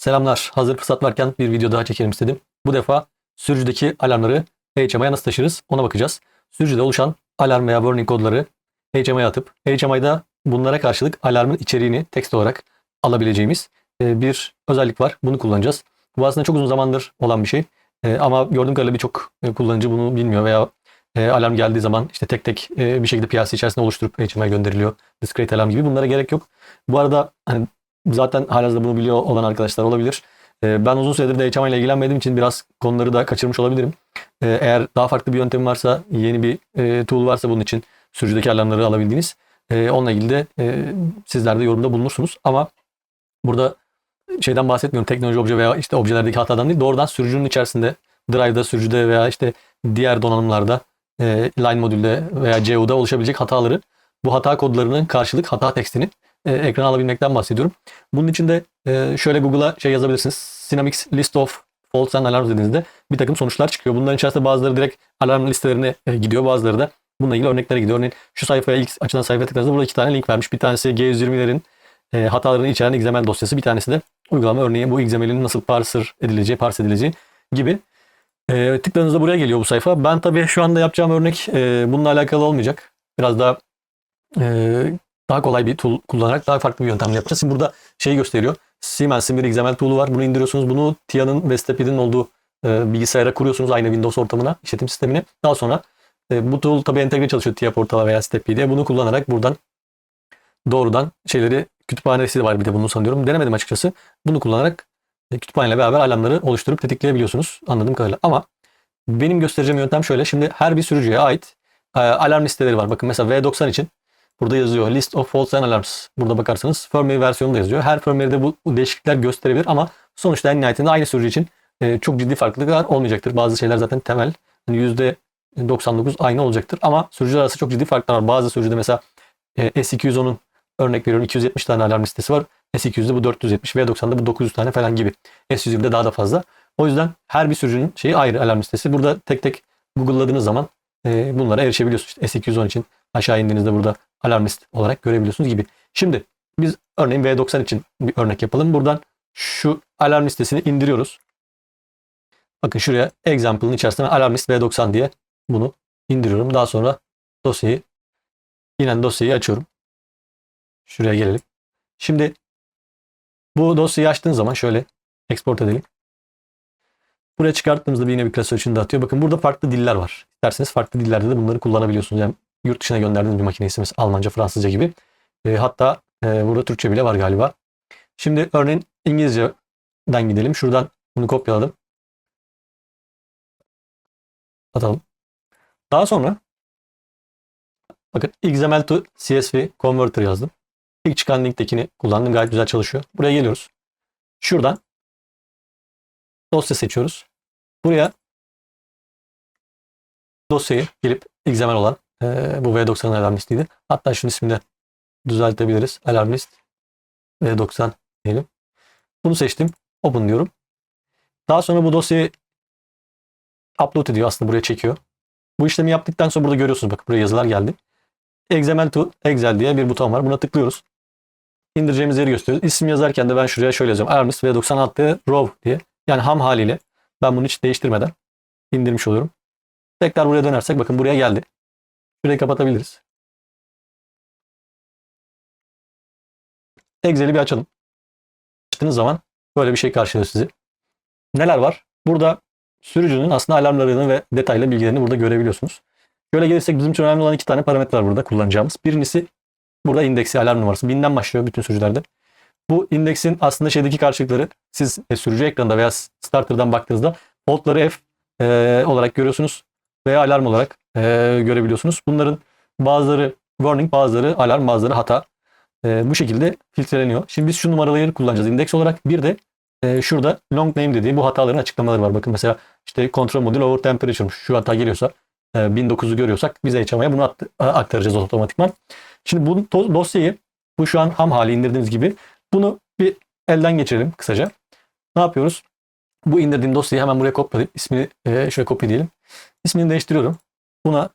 Selamlar. Hazır fırsat varken bir video daha çekelim istedim. Bu defa sürücüdeki alarmları HMI'ye nasıl taşırız ona bakacağız. Sürücüde oluşan alarm veya warning kodları HMI'ye atıp HMI'da bunlara karşılık alarmın içeriğini tekst olarak alabileceğimiz bir özellik var. Bunu kullanacağız. Bu aslında çok uzun zamandır olan bir şey. Ama gördüğüm kadarıyla birçok kullanıcı bunu bilmiyor veya alarm geldiği zaman işte tek tek bir şekilde piyasa içerisinde oluşturup HMI'ye gönderiliyor. Discrete alarm gibi bunlara gerek yok. Bu arada hani zaten halihazırda bunu biliyor olan arkadaşlar olabilir. Ben uzun süredir de HMI ile ilgilenmediğim için biraz konuları da kaçırmış olabilirim. Eğer daha farklı bir yöntem varsa, yeni bir tool varsa bunun için sürücüdeki alarmları alabildiğiniz, onunla ilgili de sizler de yorumda bulunursunuz. Ama burada şeyden bahsetmiyorum. Teknoloji obje veya işte objelerdeki hatadan değil. Doğrudan sürücünün içerisinde, drive'da, sürücüde veya işte diğer donanımlarda, line modülde veya CU'da oluşabilecek hataları, bu hata kodlarının karşılık hata tekstini ekrana alabilmekten bahsediyorum. Bunun için de şöyle Google'a şey yazabilirsiniz. Dynamics List of Faults and Alarms dediğinizde bir takım sonuçlar çıkıyor. Bunların içerisinde bazıları direkt alarm listelerine gidiyor. Bazıları da bununla ilgili örneklere gidiyor. Örneğin şu sayfaya ilk açılan sayfaya tıkladığınızda burada iki tane link vermiş. Bir tanesi G120'lerin hatalarını içeren XML dosyası. Bir tanesi de uygulama örneği bu XML'in nasıl parse edileceği gibi. Tıkladığınızda buraya geliyor bu sayfa. Ben tabii şu anda yapacağım örnek bununla alakalı olmayacak. Biraz daha kolay bir tool kullanarak daha farklı bir yöntemle yapacağız. Şimdi burada şeyi gösteriyor. Siemens'in bir XML tool'u var. Bunu indiriyorsunuz. Bunu TIA'nın ve Stepid'in olduğu bilgisayara kuruyorsunuz aynı Windows ortamına, işletim sistemine. Daha sonra bu tool tabii entegre çalışıyor TIA portala veya Stepid'e. Bunu kullanarak buradan doğrudan şeyleri, kütüphanesi de var bir de bunu sanıyorum. Denemedim açıkçası. Bunu kullanarak kütüphaneyle beraber alarmları oluşturup tetikleyebiliyorsunuz anladığım kadarıyla. Ama benim göstereceğim yöntem şöyle. Şimdi her bir sürücüye ait alarm listeleri var. Bakın mesela V90 için burada yazıyor. List of faults and alarms. Burada bakarsanız firmware versiyonu da yazıyor. Her firmware'de bu değişiklikler gösterebilir ama sonuçta en nihayetinde aynı sürücü için çok ciddi farklılıklar olmayacaktır. Bazı şeyler zaten temel. Hani %99 aynı olacaktır. Ama sürücüler arası çok ciddi farklar var. Bazı sürücüde mesela S210'un örnek veriyorum 270 tane alarm listesi var. S200'de bu 470, V90'da bu 900 tane falan gibi. S120'de daha da fazla. O yüzden her bir sürücünün şeyi ayrı alarm listesi. Burada tek tek Google'ladığınız zaman bunlara erişebiliyorsunuz. İşte S210 için aşağı indiğinizde burada alarm list olarak görebiliyorsunuz gibi. Şimdi biz örneğin V90 için bir örnek yapalım. Buradan şu alarm listesini indiriyoruz. Bakın şuraya example'ın içerisine alarm list V90 diye bunu indiriyorum. Daha sonra dosyayı açıyorum. Şuraya gelelim. Şimdi bu dosyayı açtığın zaman şöyle export edelim. Buraya çıkarttığımızda yine bir klasör içinde atıyor. Bakın burada farklı diller var. İsterseniz farklı dillerde de bunları kullanabiliyorsunuz. Yani yurt dışına gönderdiğiniz bir makine ise mesela Almanca, Fransızca gibi. Hatta burada Türkçe bile var galiba. Şimdi örneğin İngilizce'den gidelim. Şuradan bunu kopyaladım. Atalım. Daha sonra bakın XML to CSV converter yazdım. İlk çıkan linktekini kullandım. Gayet güzel çalışıyor. Buraya geliyoruz. Şuradan dosya seçiyoruz. Buraya dosyayı gelip XML olan bu V90 alarm listiydi. Hatta şunun ismini de düzeltebiliriz. Alarm list V90 diyelim. Bunu seçtim. Open diyorum. Daha sonra bu dosyayı upload ediyor. Aslında buraya çekiyor. Bu işlemi yaptıktan sonra burada görüyorsunuz. Bakın buraya yazılar geldi. XML to Excel diye bir buton var. Buna tıklıyoruz. İndireceğimiz yeri gösteriyoruz. İsim yazarken de ben şuraya şöyle yazıyorum. Alarm list V90 alt raw diye. Yani ham haliyle ben bunu hiç değiştirmeden indirmiş oluyorum. Tekrar buraya dönersek bakın buraya geldi. Şurayı kapatabiliriz. Excel'i bir açalım. Açtığınız zaman böyle bir şey karşılıyor sizi. Neler var? Burada sürücünün aslında alarmlarını ve detaylı bilgilerini burada görebiliyorsunuz. Şöyle gelirsek bizim için önemli olan iki tane parametre var burada kullanacağımız. Birincisi burada indeksi, alarm numarası. 1000'den başlıyor bütün sürücülerde. Bu indeksin aslında şeydeki karşılıkları siz sürücü ekranında veya starter'dan baktığınızda fault'ları F olarak görüyorsunuz veya alarm olarak görebiliyorsunuz. Bunların bazıları warning, bazıları alarm, bazıları hata. Bu şekilde filtreleniyor. Şimdi biz şu numaraları kullanacağız indeks olarak. Bir de şurada long name dediği bu hataların açıklamaları var. Bakın mesela işte control module over temperature'mış. Şu hata geliyorsa 1009'u görüyorsak biz HMI'ye bunu aktaracağız otomatikman. Şimdi bu dosyayı bu şu an ham hali indirdiğimiz gibi bunu bir elden geçirelim kısaca. Ne yapıyoruz? Bu indirdiğim dosyayı hemen buraya kopyalayıp ismini şöyle kopyalayalım. İsmini değiştiriyorum. Buna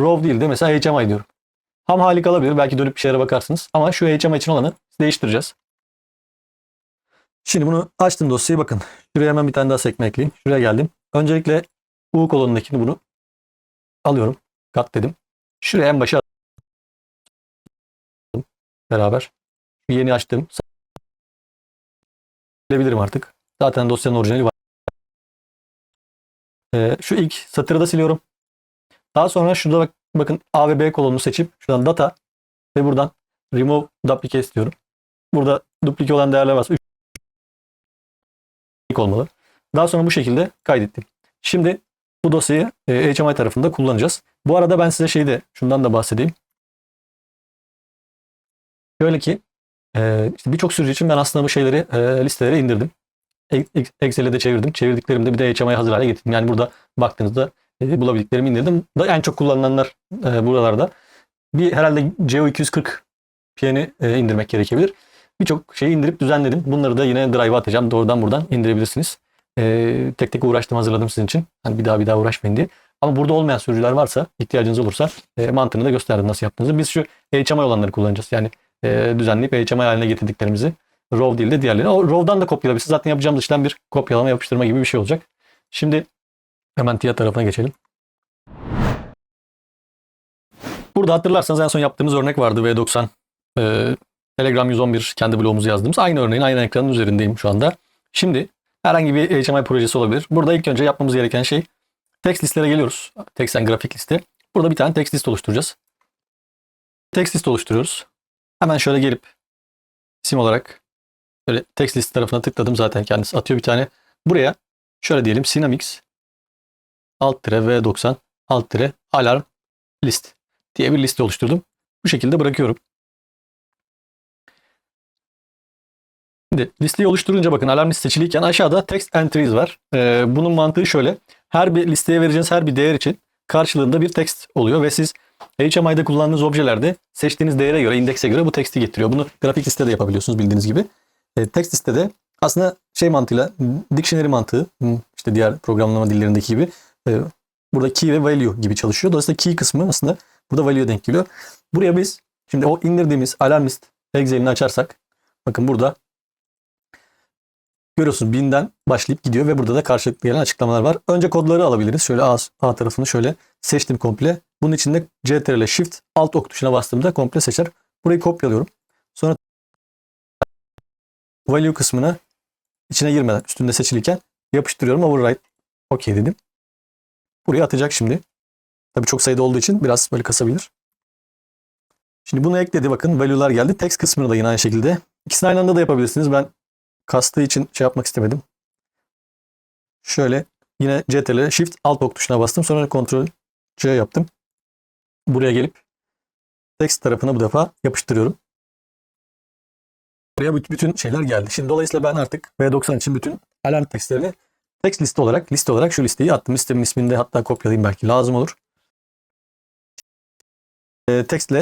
raw değil de mesela HMI diyorum. Ham hali kalabilir. Belki dönüp bir şeylere bakarsınız. Ama şu HMI için olanı değiştireceğiz. Şimdi bunu açtım dosyayı, bakın. Şuraya hemen bir tane daha sekme ekleyeyim. Şuraya geldim. Öncelikle U kolonundakini bunu alıyorum. Kat dedim. Şuraya en başa attım beraber. Şu yeni açtım. Silebilirim artık. Zaten dosyanın orijinali var. Şu ilk satırı da siliyorum. Daha sonra şurada bakın A ve B kolonunu seçip şuradan data ve buradan remove duplicate diyorum. Burada duplike olan değerler varsa 3 olmalı. Daha sonra bu şekilde kaydettim. Şimdi bu dosyayı HMI tarafında kullanacağız. Bu arada ben size şundan da bahsedeyim. Şöyle ki işte birçok sürücü için ben aslında bu şeyleri listelere indirdim. Excel'e de çevirdim. Çevirdiklerimi de bir de HMI'ye hazır hale getirdim. Yani burada baktığınızda bulabildiklerimi indirdim. En çok kullanılanlar buralarda. Bir herhalde CO240 PN'i indirmek gerekebilir. Birçok şeyi indirip düzenledim. Bunları da yine Drive'a atacağım. Doğrudan buradan indirebilirsiniz. Tek tek uğraştım, hazırladım sizin için. Hani bir daha uğraşmayın diye. Ama burada olmayan sürücüler varsa, ihtiyacınız olursa mantığını da gösterdim nasıl yaptığınızı. Biz şu HMI olanları kullanacağız. Yani düzenleyip HMI haline getirdiklerimizi. RAW değil de diğerleri. O RAW'dan da kopyalayabilirsiniz. Zaten yapacağımız işlem bir kopyalama yapıştırma gibi bir şey olacak. Şimdi hemen TIA tarafına geçelim. Burada hatırlarsanız en son yaptığımız örnek vardı, V90. Telegram 111 kendi blogumuzu yazdığımız. Aynı örneğin aynı ekranın üzerindeyim şu anda. Şimdi herhangi bir HMI projesi olabilir. Burada ilk önce yapmamız gereken şey, text listelere geliyoruz. Text and grafik liste. Burada bir tane text list oluşturacağız. Text list oluşturuyoruz. Hemen şöyle gelip isim olarak böyle text list tarafına tıkladım, zaten kendisi atıyor bir tane. Buraya şöyle diyelim, Synamics -V90 alarm list diye bir liste oluşturdum. Bu şekilde bırakıyorum. Şimdi listeyi oluşturunca bakın alarm list seçiliyken aşağıda text entries var. Bunun mantığı şöyle. Her bir listeye vereceğiniz her bir değer için karşılığında bir text oluyor ve siz HMI'de kullandığınız objelerde seçtiğiniz değere göre, indekse göre bu text'i getiriyor. Bunu grafik listede yapabiliyorsunuz bildiğiniz gibi. Text listede aslında mantığıyla, dictionary mantığı, işte diğer programlama dillerindeki gibi burada key ve value gibi çalışıyor. Dolayısıyla key kısmı aslında burada value'ya denk geliyor. Buraya biz şimdi o indirdiğimiz alarm list Excel'ini açarsak, bakın burada görüyorsunuz 1000'den başlayıp gidiyor ve burada da karşılıklı gelen açıklamalar var. Önce kodları alabiliriz. Şöyle A tarafını şöyle seçtim komple. Bunun içinde CTRL Shift Alt ok tuşuna bastığımda komple seçer. Burayı kopyalıyorum. Sonra value kısmına içine girmeden üstünde seçiliyken yapıştırıyorum. Override OK dedim. Buraya atacak şimdi. Tabii çok sayıda olduğu için biraz böyle kasabilir. Şimdi bunu ekledi. Bakın value'lar geldi. Text kısmını da yine aynı şekilde. İkisini aynı anda da yapabilirsiniz. Ben kastığı için yapmak istemedim. Şöyle yine CTRL Shift Alt ok tuşuna bastım. Sonra Ctrl C yaptım. Buraya gelip text tarafına bu defa yapıştırıyorum. Buraya bütün şeyler geldi. Şimdi dolayısıyla ben artık V90 için bütün alarm textlerini text liste olarak şu listeyi attım. Listemin ismini de hatta kopyalayayım, belki lazım olur. Text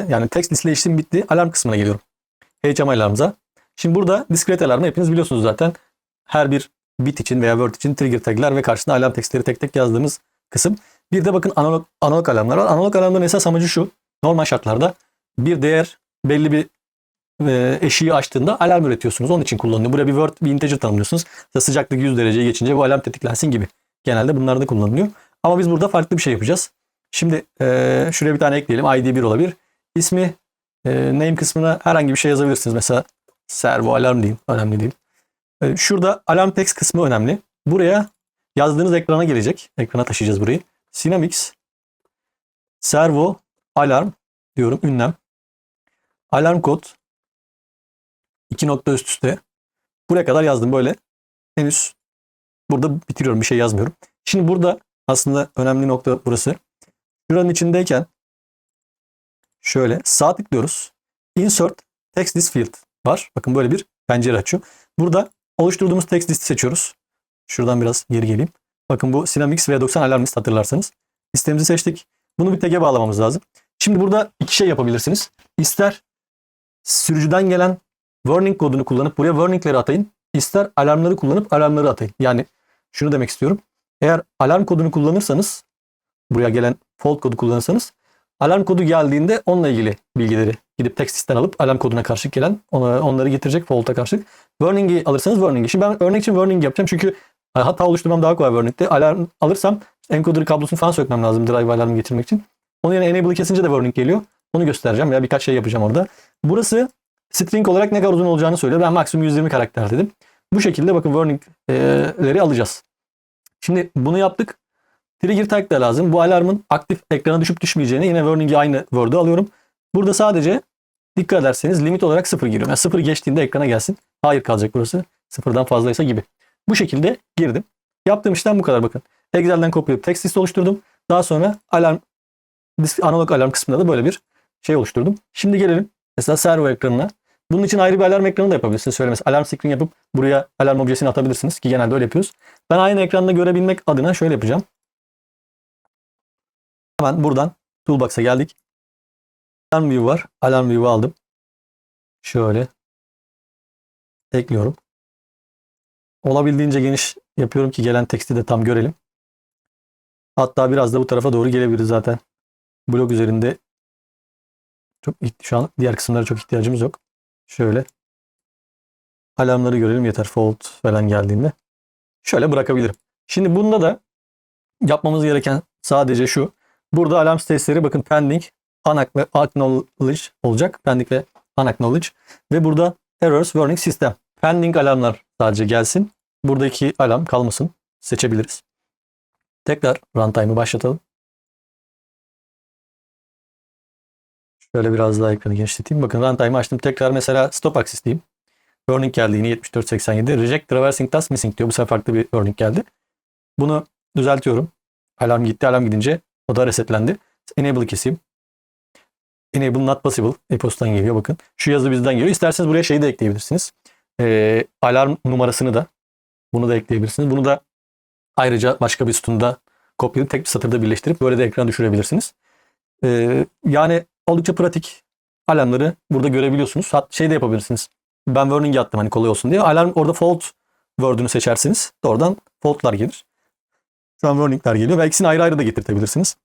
listle işim bitti. Alarm kısmına geliyorum. HMI alarmımıza. Şimdi burada discrete alarmı hepiniz biliyorsunuz zaten. Her bir bit için veya word için trigger tagler ve karşısına alarm textleri tek tek yazdığımız kısım. Bir de bakın analog alarmlar var. Analog alarmların esas amacı şu. Normal şartlarda bir değer belli bir eşiği açtığında alarm üretiyorsunuz. Onun için kullanılıyor. Buraya bir word, bir integer tanımlıyorsunuz. İşte sıcaklık 100 dereceye geçince bu alarm tetiklensin gibi. Genelde bunlar da kullanılıyor. Ama biz burada farklı bir şey yapacağız. Şimdi şuraya bir tane ekleyelim. ID 1 olabilir. İsmi name kısmına herhangi bir şey yazabilirsiniz. Mesela servo alarm diyeyim. Önemli değil. Şurada alarm text kısmı önemli. Buraya yazdığınız ekrana gelecek. Ekrana taşıyacağız burayı. Synamics servo alarm diyorum. Ünlem. Alarm kod 2 nokta üst üste. Buraya kadar yazdım böyle. Henüz burada bitiriyorum. Bir şey yazmıyorum. Şimdi burada aslında önemli nokta burası. Şuranın içindeyken şöyle sağ tıklıyoruz. Insert text list field var. Bakın böyle bir pencere açıyor. Burada oluşturduğumuz text listi seçiyoruz. Şuradan biraz geri geleyim. Bakın bu Synamics V90 alarm list, hatırlarsanız. Listemizi seçtik. Bunu bir tag'e bağlamamız lazım. Şimdi burada iki şey yapabilirsiniz. İster sürücüden gelen warning kodunu kullanıp buraya warningleri atayın. İster alarmları kullanıp alarmları atayın. Yani şunu demek istiyorum. Eğer alarm kodunu kullanırsanız, buraya gelen fault kodu kullanırsanız Alarm kodu geldiğinde onunla ilgili bilgileri gidip Text'ten alıp alarm koduna karşılık gelen onları getirecek fault'a karşılık. Warning'i alırsanız warning'i. Şimdi ben örnek için warning yapacağım çünkü hata oluşturmam daha kolay warning'de. Alarm alırsam encoder kablosunu falan sökmem lazım drive alarmı getirmek için. Onun yerine enable'ı kesince de warning geliyor. Onu göstereceğim veya birkaç şey yapacağım orada. Burası string olarak ne kadar uzun olacağını söylüyor. Ben maksimum 120 karakter dedim. Bu şekilde bakın warning'leri alacağız. Şimdi bunu yaptık. Trigger tag da lazım. Bu alarmın aktif ekrana düşüp düşmeyeceğine yine warning'i aynı word'u alıyorum. Burada sadece dikkat ederseniz limit olarak 0 giriyorum. Yani 0 geçtiğinde ekrana gelsin. Hayır kalacak burası. 0'dan fazlaysa gibi. Bu şekilde girdim. Yaptığım işlem bu kadar bakın. Excel'den kopyalayıp text list oluşturdum. Daha sonra analog alarm kısmında da böyle bir şey oluşturdum. Şimdi gelelim mesela servo ekranına. Bunun için ayrı bir alarm ekranı da yapabilirsiniz. Söylemesi alarm screen yapıp buraya alarm objesini atabilirsiniz ki genelde öyle yapıyoruz. Ben aynı ekranda görebilmek adına şöyle yapacağım. Hemen buradan Toolbox'a geldik. Alarm View var. Alarm View'u aldım. Şöyle ekliyorum. Olabildiğince geniş yapıyorum ki gelen teksti de tam görelim. Hatta biraz da bu tarafa doğru gelebiliriz zaten. Blok üzerinde şu an diğer kısımlara çok ihtiyacımız yok. Şöyle alarmları görelim yeter. Fault falan geldiğinde. Şöyle bırakabilirim. Şimdi bunda da yapmamız gereken sadece şu. Burada alarm states'leri bakın pending, unacknowledge olacak. Pending ve unacknowledge. Ve burada errors, warning, system. Pending alarmlar sadece gelsin. Buradaki alarm kalmasın. Seçebiliriz. Tekrar runtime'ı başlatalım. Şöyle biraz daha ekranı genişleteyim. Bakın runtime'ı açtım. Tekrar mesela stop access diyeyim. Warning geldi yine 7487. Reject traversing task missing diyor. Bu sefer farklı bir warning geldi. Bunu düzeltiyorum. Alarm gitti. Alarm gidince o da resetlendi. Enable'ı keseyim. Enable not possible. E-postadan geliyor bakın. Şu yazı bizden geliyor. İsterseniz buraya şeyi de ekleyebilirsiniz. Alarm numarasını da bunu da ekleyebilirsiniz. Bunu da ayrıca başka bir sütunda kopyalayıp tek bir satırda birleştirip böyle de ekran düşürebilirsiniz. Yani oldukça pratik alarmları burada görebiliyorsunuz. Şey de yapabilirsiniz. Ben warning attım hani kolay olsun diye. Alarm orada fault word'ünü seçersiniz. Doğrudan fault'lar gelir. Şu an warning'ler geliyor. Ve ikisini ayrı ayrı da getirtebilirsiniz.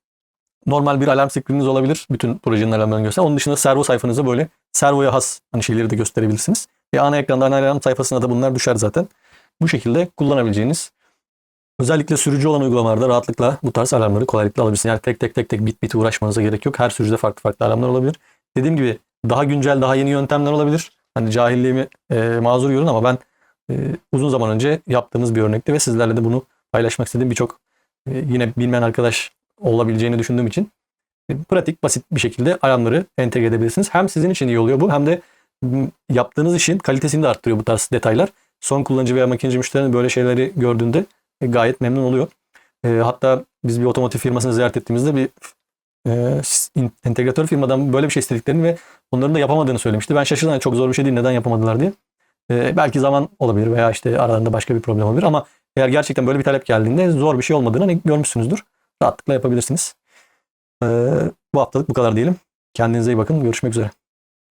Normal bir alarm screen'iniz olabilir. Bütün projenin alarmlarını gösteren. Onun dışında servo sayfanızda böyle servoya has hani şeyleri de gösterebilirsiniz. Ana ekranda ana alarm sayfasına da bunlar düşer zaten. Bu şekilde kullanabileceğiniz özellikle sürücü olan uygulamalarda rahatlıkla bu tarz alarmları kolaylıkla alabilirsiniz. Yani tek bit uğraşmanıza gerek yok. Her sürücüde farklı farklı alarmlar olabilir. Dediğim gibi daha güncel, daha yeni yöntemler olabilir. Hani cahilliğimi mazur görün ama ben uzun zaman önce yaptığımız bir örnekti ve sizlerle de bunu paylaşmak istediğim birçok yine bilmeyen arkadaş olabileceğini düşündüğüm için pratik, basit bir şekilde alarmları entegre edebilirsiniz. Hem sizin için iyi oluyor bu hem de yaptığınız işin kalitesini de arttırıyor bu tarz detaylar. Son kullanıcı veya makineci müşterinin böyle şeyleri gördüğünde gayet memnun oluyor. Hatta biz bir otomotiv firmasını ziyaret ettiğimizde bir entegratör firmadan böyle bir şey istediklerini ve onların da yapamadığını söylemişti. Ben şaşırdım. Yani çok zor bir şey değil. Neden yapamadılar diye. Belki zaman olabilir veya işte aralarında başka bir problem olabilir ama eğer gerçekten böyle bir talep geldiğinde zor bir şey olmadığını hani görmüşsünüzdür. Rahatlıkla yapabilirsiniz. Bu haftalık bu kadar diyelim. Kendinize iyi bakın. Görüşmek üzere.